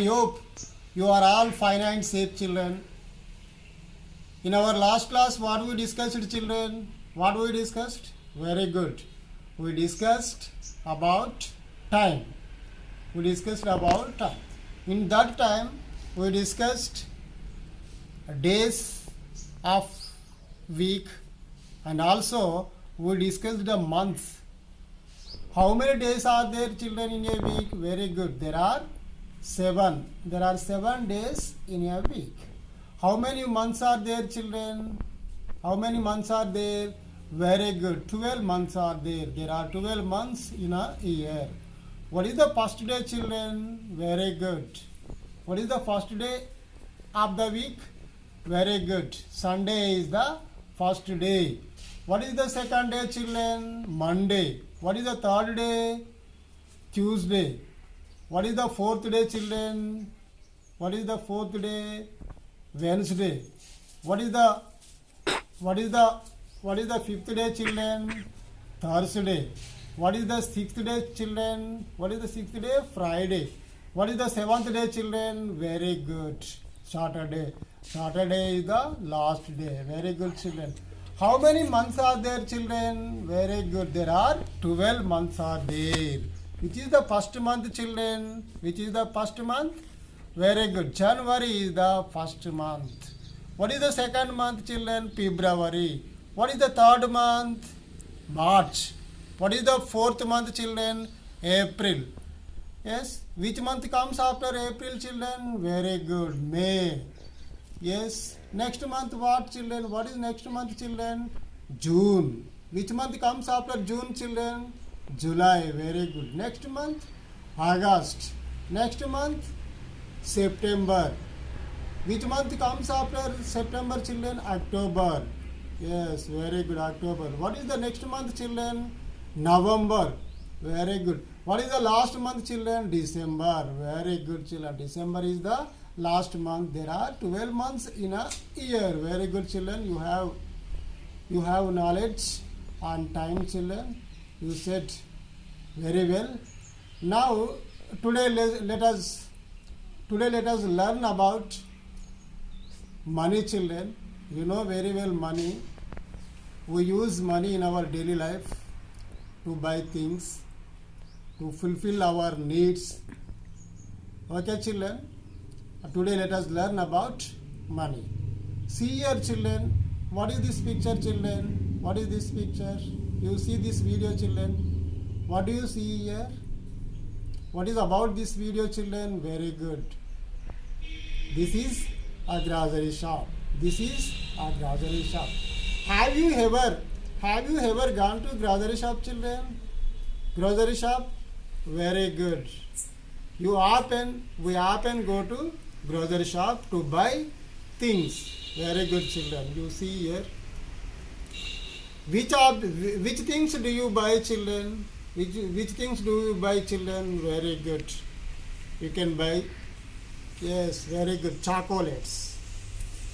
I hope you are all fine and safe, children. In our last class, what we discussed, children? What we discussed? Very good. We discussed about time. We discussed about time. In that time, we discussed days of week, and also we discussed the months. How many days are there, children, in a week? Very good. There are 7. There are 7 days in a week. How many months are there, children? How many months are there? Very good. 12 months are there. There are 12 months in a year. What is the first day, children? Very good. What is the first day of the week? Very good. Sunday is the first day. What is the second day, children? Monday. What is the third day? Tuesday. What is the fourth day, children? What is the fourth day? Wednesday. What is the fifth day, children? Thursday. What is the sixth day, children? What is the sixth day? Friday. What is the seventh day, children? Very good. Saturday. Saturday is the last day. Very good, children. How many months are there, children? Very good. There are 12 months are there. Which is the first month, children? Which is the first month? Very good. January is the first month. What is the second month, children? February. What is the third month? March. What is the fourth month, children? April. Yes. Which month comes after April, children? Very good. May. Yes. Next month what, children? What is next month, children? June. Which month comes after June, children? July. Very good. Next month? August. Next month? September. Which month comes after September, children? October. Yes, very good. October. What is the next month, children? November. Very good. What is the last month, children? December. Very good, children. December is the last month. There are 12 months in a year. Very good, children. You have knowledge on time, children. You said very well. Now today let us learn about money, children. You know very well money. We use money in our daily life to buy things, to fulfill our needs. Okay, children. Today let us learn about money. See here, children. What is this picture, children? What is this picture? You see this video, children. What do you see here? What is about this video, children? Very good. This is a grocery shop. This is a grocery shop. Have you ever gone to grocery shop, children? Grocery shop? Very good. We often go to grocery shop to buy things. Very good, children. You see here. Which things do you buy, children? Which things do you buy, children? Very good. You can buy, yes, very good, chocolates.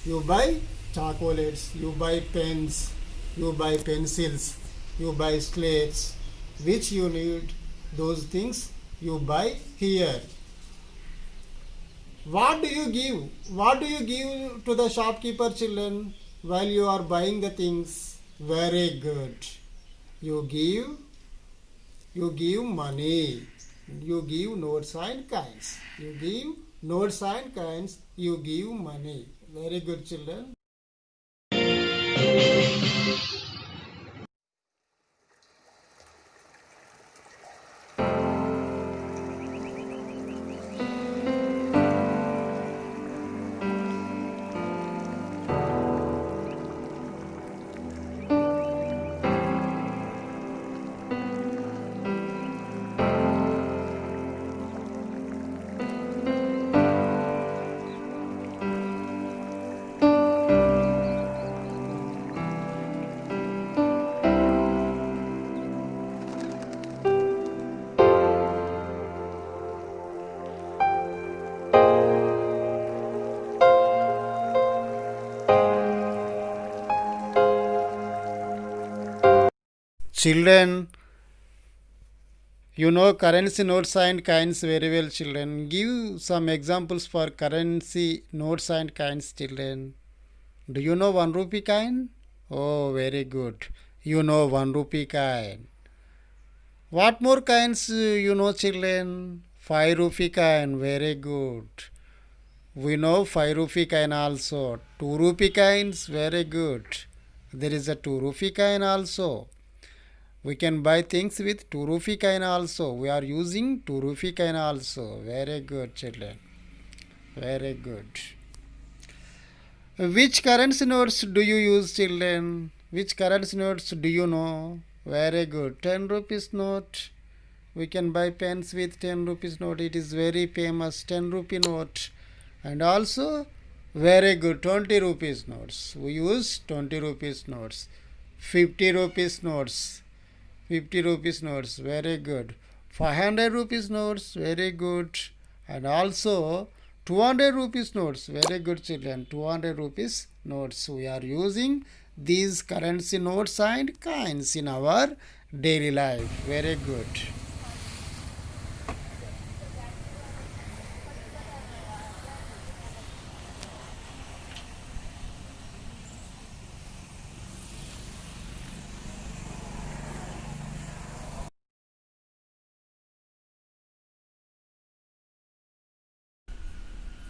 You buy chocolates. You buy pens. You buy pencils. You buy slates. Which you need, those things you buy here. What do you give? What do you give to the shopkeeper, children, while you are buying the things? Very good. You give money. You give notes and coins. You give notes and coins. You give money. Very good, children. Children, You know currency notes and coins very well, children. Give some examples for currency notes and coins, children. Do you know 1 rupee coin? Oh, very good. You know 1 rupee coin. What more coins you know, children? 5 rupee coin. Very good. We know 5 rupee coin also. 2 rupee coins. Very good. There is a 2 rupee coin also. We can buy things with 2 rupee coin also. We are using 2 rupee coin also. Very good, children. Very good. Which currency notes do you use, children? Which currency notes do you know? Very good. 10 rupees note. We can buy pens with 10 rupees note. It is very famous 10 rupee note. And also, very good 20 rupees notes. We use 20 rupees notes. 50 rupees notes. 50 rupees notes. Very good. 500 rupees notes. Very good. And also, 200 rupees notes. Very good, children. 200 rupees notes. We are using these currency notes and coins in our daily life. Very good.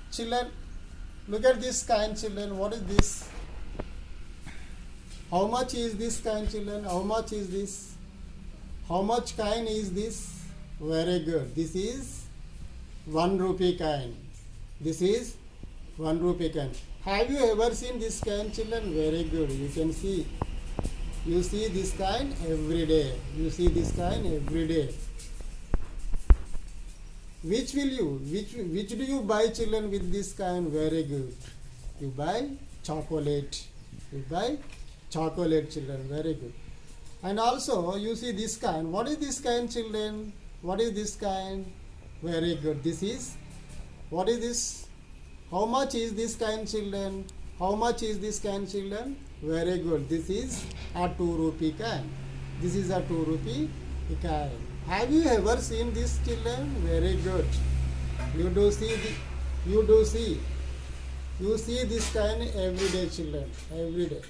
Children, look at this coin, children. What is this? How much is this coin, children? How much is this? How much coin is this? Very good. This is 1 rupee coin. This is 1 rupee coin. Have you ever seen this coin, children? Very good. You can see. You see this coin every day. You see this coin every day. Which do you buy, children, with this coin? Very good. You buy chocolate. You buy chocolate, children. Very good. And also you see this coin. What is this coin, children? What is this coin? Very good. This is, what is this? How much is this coin, children? How much is this coin, children? Very good. This is a 2 rupee coin. This is a 2 rupee coin. Have you ever seen this, children? Very good. You do see you see this coin every day, children. Every day.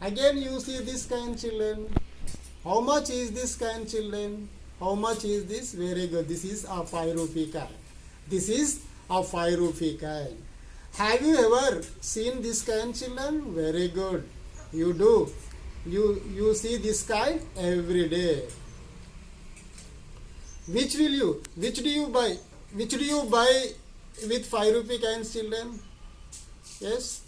Again you see this coin, children. How much is this coin, children? How much is this? Very good. This is a 5 rupee coin. This is a 5 rupee coin. Have you ever seen this coin, children? Very good. You do. You see this coin every day. Which do you buy? Which do you buy with 5 rupee coins, children? Yes.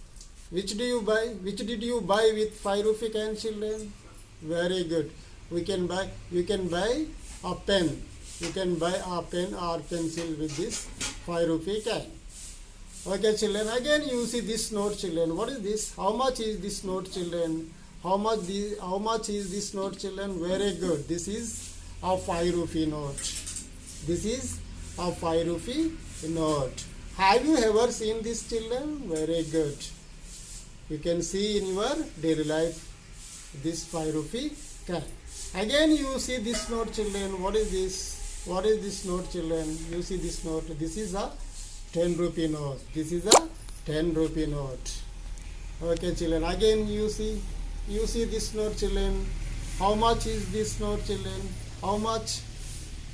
Which do you buy? Which did you buy with 5 rupee coins, children? Very good. You can buy a pen. You can buy a pen or pencil with this 5 rupee coin. Okay, children. Again, you see this note, children. What is this? How much is this note, children? How much is this note, children? Very good. This is a 5 rupee note. This is a 5 rupee note. Have you ever seen this, children? Very good. You can see in your daily life this 5 rupee coin. Again you see this note, children. What is this? What is this note, children? You see this note. This is a 10 rupee note. This is a 10 rupee note. Okay, children. Again you see this note, children. How much is this note, children? How much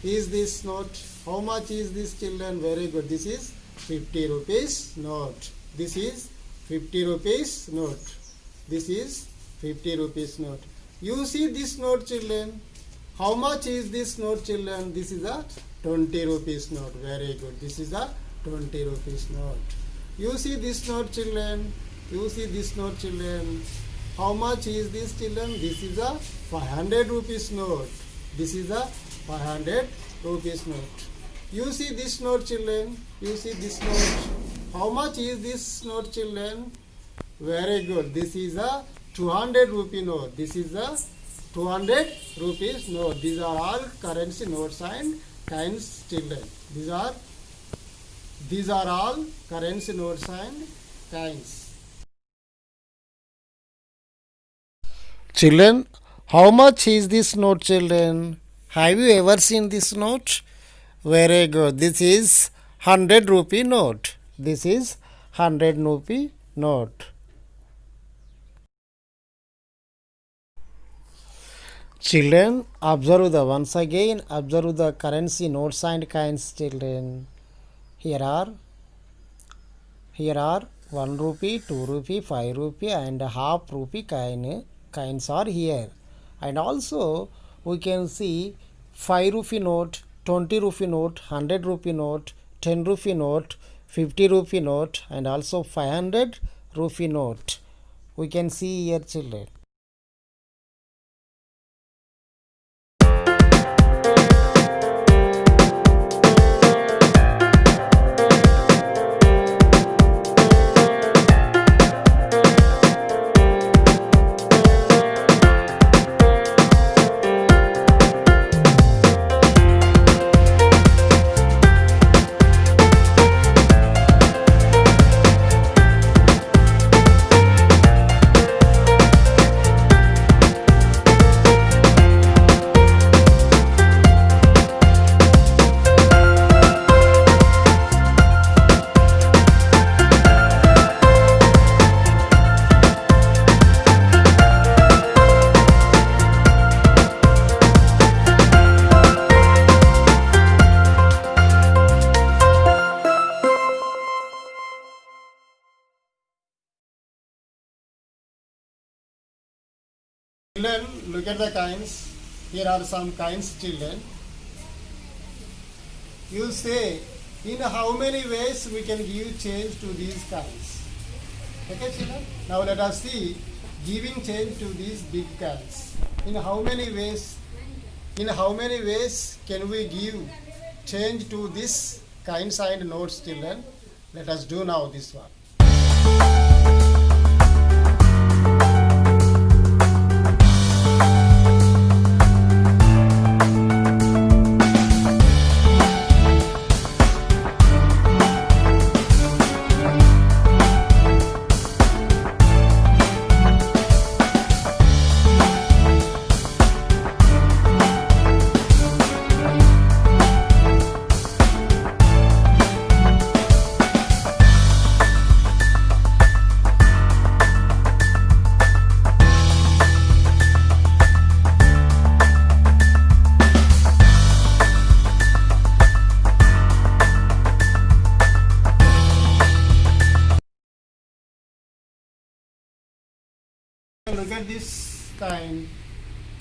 is this note? How much is this, children? Very good. This is 50 rupees note. This is 50 rupees note. This is 50 rupees note. You see this note, children. How much is this note, children? This is a 20 rupees note. Very good. This is a 20 rupees note. You see this note, children. You see this note, children. How much is this, children? This is a 500 rupees note. This is a 500 rupees note. You see this note, children. You see this note. How much is this note, children? Very good. This is a 200 rupee note. This is a 200 rupees note. These are all currency notes and coins, children. These are all currency notes and coins. Children, how much is this note, children? Have you ever seen this note? Very good. This is 100 rupee note. This is 100 rupee note. Children, observe the once again observe the currency notes and coins. Children, here are 1 rupee, 2 rupee, 5 rupee and half rupee coins are here. And also we can see 5 rupee note, 20 rupee note, 100 rupee note, 10 rupee note, 50 rupee note and also 500 rupee note. We can see here, children. Children, look at the coins. Here are some coins, children. You say, in how many ways we can give change to these coins? Okay, children? Now let us see giving change to these big coins. In how many ways can we give change to this coins and notes, children? Let us do now this one. Look at this coin.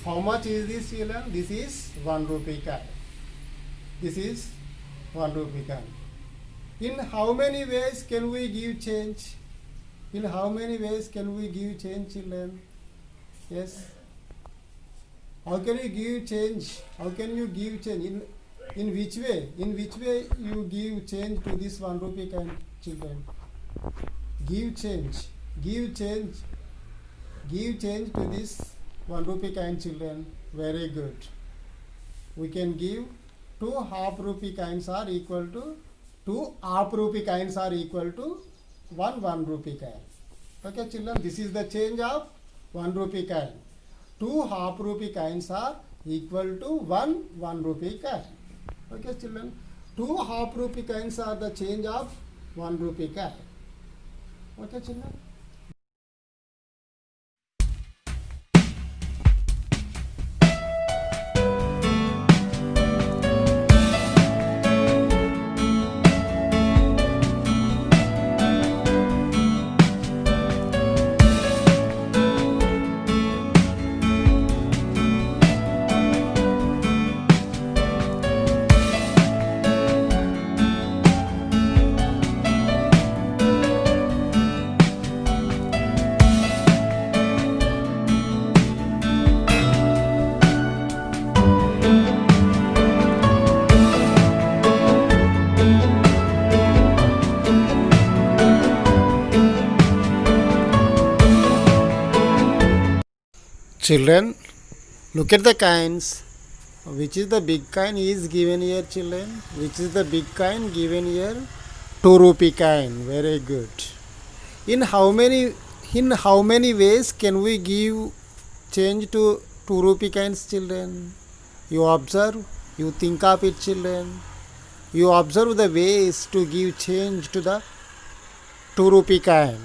How much is this, children? This is 1 rupee coin. This is 1 rupee coin. In how many ways can we give change? In how many ways can we give change, children? Yes. How can you give change? How can you give change? In which way? In which way you give change to this 1 rupee coin, children? Give change. Give change. Give change to this 1 rupee coin, children. Very good. We can give 2 half rupee coins are equal to 2 half rupee coins are equal to 1 rupee coin. Okay, children, this is the change of 1 rupee coin. 2 half rupee coins are equal to 1 rupee coin. Okay, children, 2 half rupee coins are the change of 1 rupee coin. Okay, children. Children, look at the coins. Which is the big coin is given here, children? Which is the big coin given here? 2 rupee coin. Very good. In how many ways can we give change to 2 rupee coins, children? You observe, you think of it, children. You observe the ways to give change to the 2 rupee coin.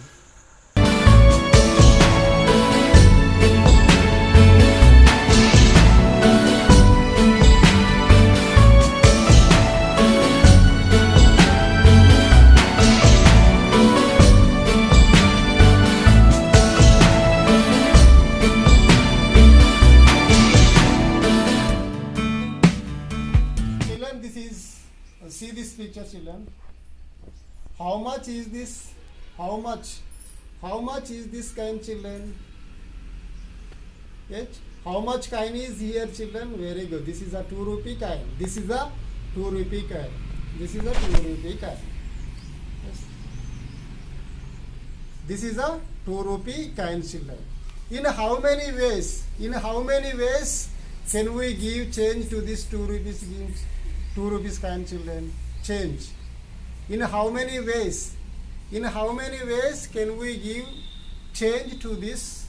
Children, this is, see this picture, children. How much is this? How much? How much is this coin, children? Yes? How much coin is here, children? Very good. This is a 2 rupee coin. This is a 2 rupee coin. This is a 2 rupee coin. Yes. This is a 2 rupee coin, children. In how many ways? In how many ways can we give change to this 2 rupees 2 rupees coin, children? Change. In how many ways? In how many ways can we give change to this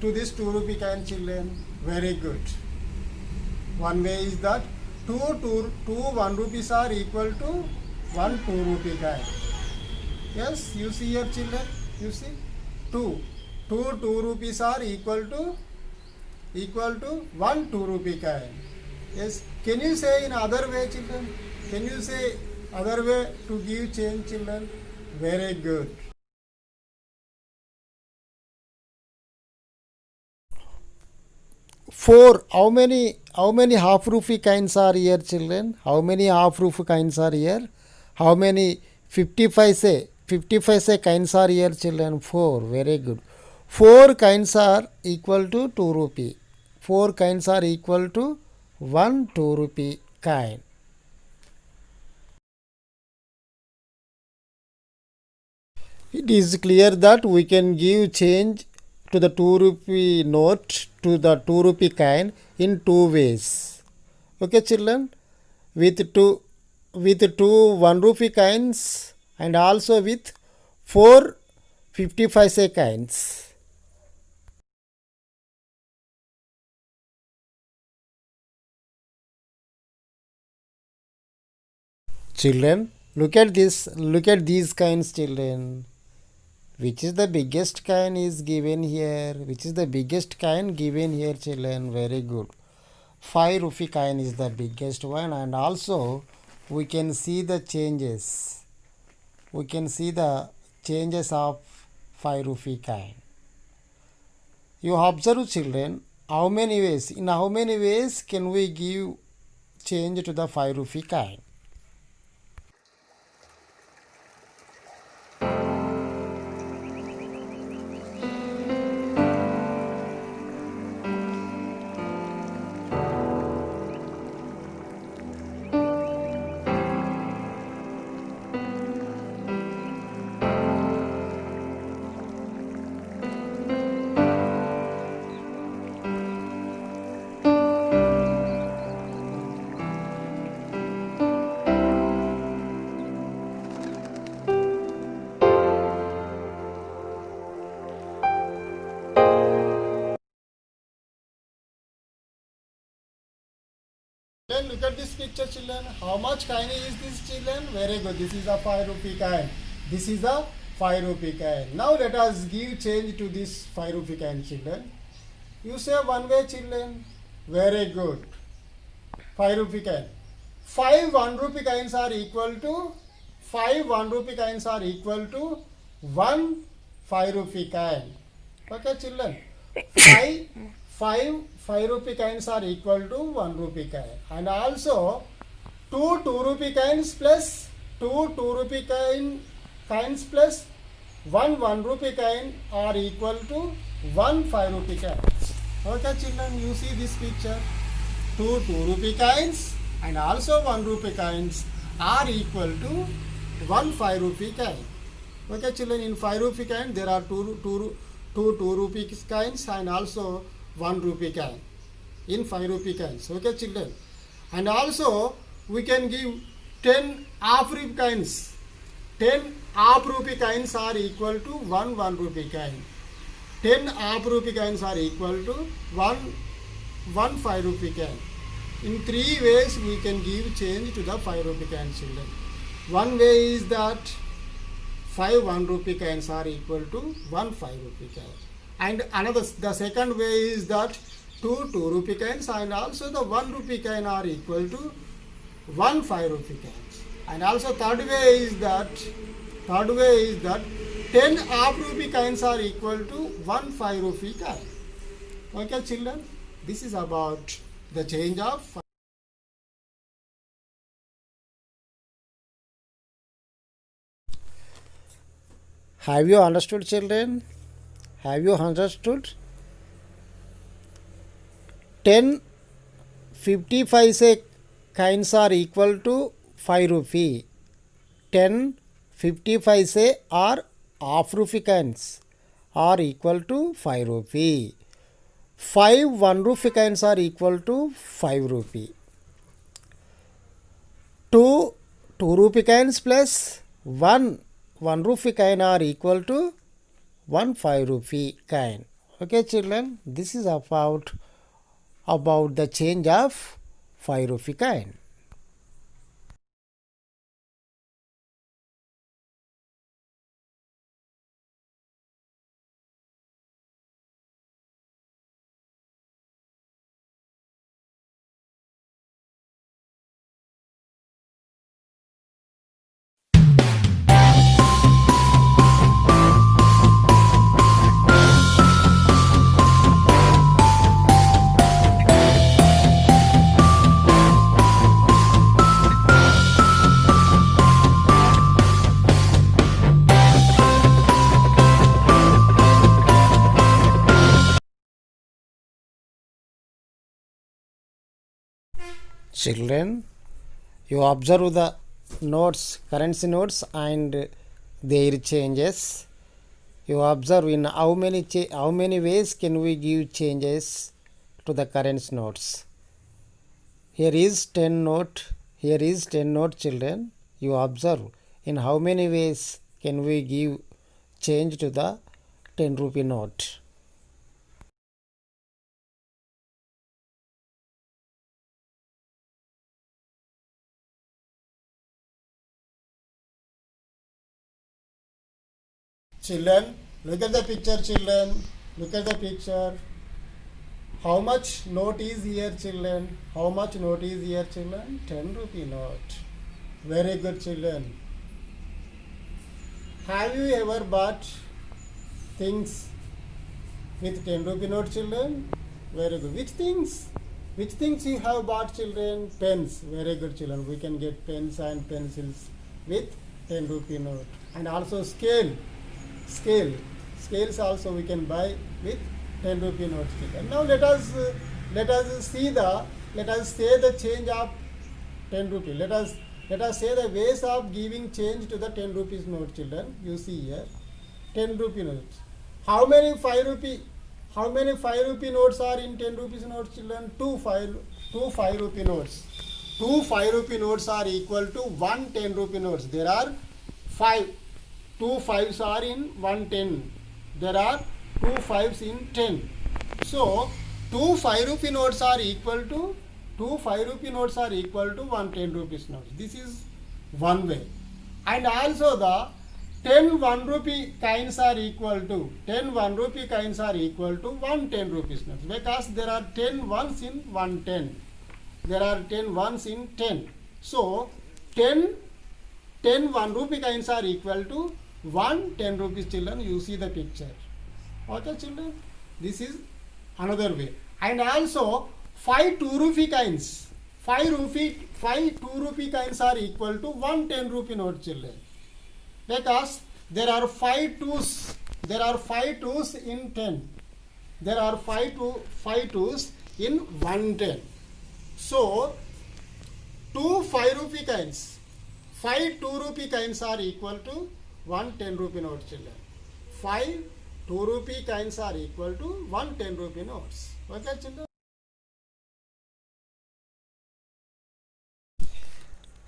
2 rupee coin, children? Very good. One way is that two 1 rupees are equal to 1 2 rupee coin. Yes, you see here, children. You see, 2 rupees are equal to 1 2 rupee coin. Yes. Can you say in other way, children? Can you say other way to give change, children? Very good. Four. How many half rupee coins are here, children? How many half rupee coins are here? How many 50 paise coins are here, children? 4. Very good. 4 coins are equal to 2 rupee. 4 coins are equal to 1 2 rupee coin. It is clear that we can give change to the 2 rupee note, to the 2 rupee coin in 2 ways. Okay, children? With two 1 rupee coins and also with 4 50 paise coins. Children, look at this. Look at these coins, children. Which is the biggest coin is given here? Which is the biggest coin given here, children? Very good. 5 rupee coin is the biggest one, and also we can see the changes. We can see the changes of 5 rupee coin. You observe, children, how many ways? In how many ways can we give change to the 5 rupee coin? Then look at this picture, children. How much coin is this, children? Very good. This is a 5 rupee coin. This is a 5 rupee coin. Now let us give change to this 5 rupee coin, children. You say one way, children. Very good. 5 rupee coin. 5 1 rupee coins are equal to 5 1 rupee coins are equal to 1 5 rupee coin. Okay, children. 5 rupee coins are equal to 1 rupee coin, and also 2 rupee coins plus 2 rupee coins plus 1 rupee coin are equal to 1 5 rupee coin. Okay, children, you see this picture. 2 rupee coins and also 1 rupee coins are equal to 1 5 rupee coin. Okay, children, in 5 rupee coin there are 2 rupee coins and also 1 rupee coin in 5 rupee coins. Okay, children, and also we can give 10 half rupee coins. 10 half rupee coins are equal to 1 rupee coin. 10 half rupee coins are equal to 1 1 5 rupee coin. In three ways we can give change to the 5 rupee coin, children. One way is that 5 1 rupee coins are equal to 1 5 rupee coin. And the second way is that 2 2 rupee coins and also the 1 rupee coin are equal to 1 5 rupee coins. And also third way is that 10 half rupee coins are equal to 1 5 rupee coin. Okay, children, this is about the change of. Have you understood, children? Have you understood? 10 50 paise coins are equal to 5 rupee. 10 50 paise or half rupee coins are equal to 5 rupee. 5 1 rupee coins are equal to 5 rupee. 2 2 rupee coins plus 1 rupee coin are equal to 1 5 rupee coin. Okay, children, this is about the change of 5 rupee coin. Children, you observe the notes, currency notes and their changes. You observe in how many ways can we give changes to the currency notes. Here is 10 note. Here is 10 note, children. You observe in how many ways can we give change to the 10 rupee note. Children, look at the picture, children. Look at the picture. How much note is here, children? How much note is here, children? 10 rupee note. Very good, children. Have you ever bought things with 10 rupee note, children? Very good. Which things? Which things you have bought, children? Pens. Very good, children. We can get pens and pencils with 10 rupee note. And also scales also we can buy with 10 rupee notes. Now let us say the change of 10 rupee. Let us say the ways of giving change to the 10 rupees note, children. You see here 10 rupee notes. How many 5 rupee notes are in 10 rupees notes, children? Two 5 rupee notes. 2 5 rupee notes are equal to 1 10 rupee notes. There are 2 5s are in 1 10. There are 2 5s in 10. So 2 5 rupee notes are equal to 1 10 rupees notes. This is one way. And also the 10 1 rupee coins are equal to 1 10 rupees notes, because there are 10 ones in 110. There are 10 ones in 10. So 10 1 rupee coins are equal to 1 10 rupees, children. You see the picture. Okay, children, this is another way. And also 5 2 rupee coins. 5 2 rupee coins are equal to 1 10 rupee note, children, because there are 5 2s. There are 5 2s in 10. There are 5 2s in 110. So 2 5 rupee coins, 5 2 rupee coins are equal to 1 10 rupee note, children. 5 2 rupee coins are equal to 1 10 rupee notes. Okay, children.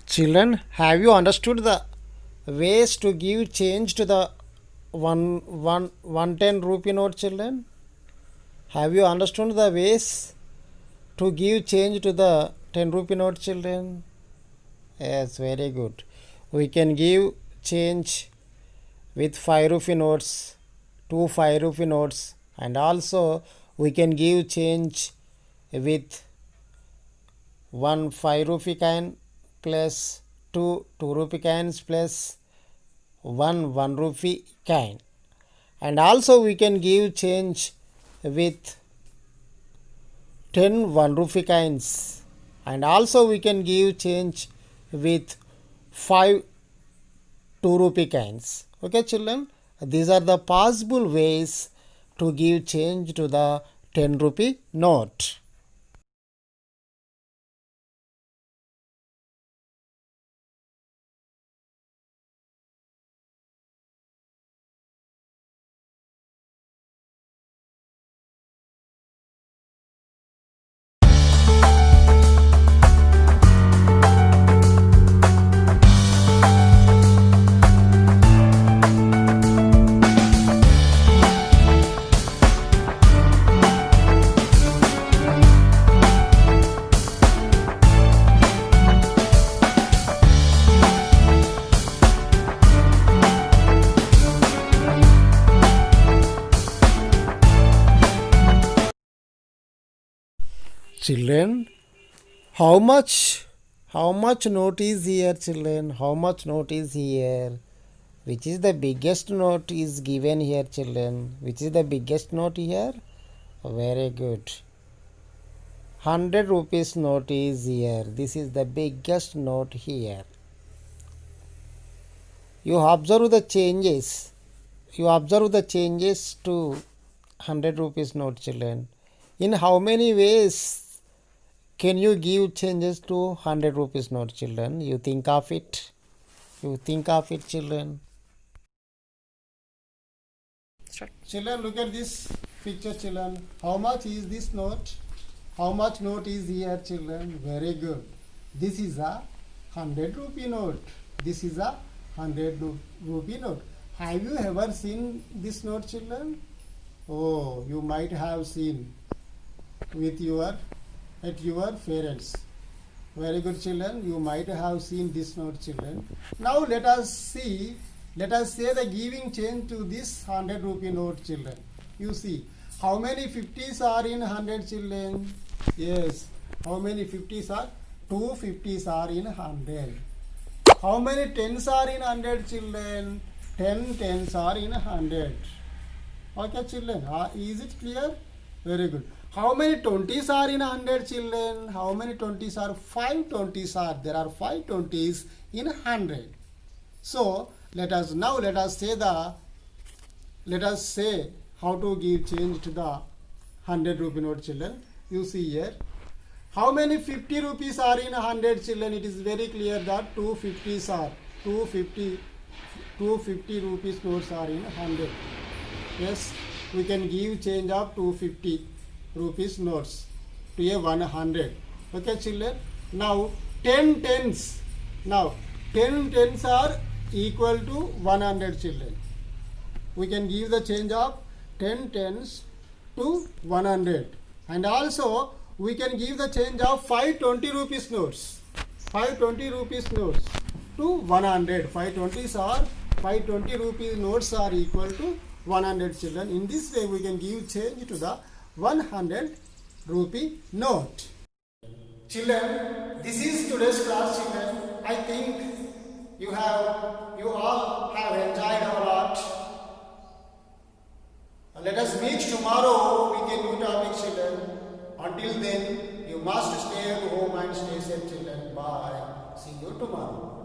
Children, have you understood the ways to give change to the 110 rupee note, children? Have you understood the ways to give change to the 10 rupee note, children? Yes, very good. We can give change with 5 rupee notes, 2 5 rupee notes, and also we can give change with 1 5 rupee coin plus 2 2 rupee coins plus 1 1 rupee coin. And also we can give change with 10 1 rupee coins, and also we can give change with 5 2 rupee coins. Okay, children, these are the possible ways to give change to the 10 rupee note. Children, how much note is here, children? How much note is here? Which is the biggest note is given here, children? Which is the biggest note here? Very good. 100 rupees note is here. This is the biggest note here. You observe the changes. You observe the changes to 100 rupees note, children. In how many ways can you give changes to 100 rupees note, children? You think of it. You think of it, children. Children, look at this picture, children. How much is this note? How much note is here, children? Very good. This is a 100 rupee note. This is a 100 rupee note. Have you ever seen this note, children? Oh, you might have seen with at your parents. Very good, children. You might have seen this note, children. Now let us say the giving change to this 100 rupee note, children. You see, how many 50s are in 100, children? Yes. How many 50s are? 2 50s are in 100. How many 10s are in 100, children? 10 10s are in 100. Okay, children. Is it clear? Very good. How many 20s are in 100, children? How many 20s are? 5 20s are. There are 5 20s in 100. So let us say how to give change to the 100 rupee note, children. You see here. How many 50 rupees are in 100, children? It is very clear that 250s are. 250 rupees notes are in 100. Yes, we can give change of 250 rupees notes to a 100. Okay, children. Now 10 tens. Now 10 tens are equal to 100, children. We can give the change of 10 tens to 100. And also we can give the change of 520 rupees notes. 520 rupees notes to 100. 520 rupees notes are equal to 100, children. In this way we can give change to the 100 rupee note. Children, this is today's class, children. I think you all have enjoyed a lot. Let us meet tomorrow with a new topic, children. Until then, you must stay at home and stay safe, children. Bye. See you tomorrow.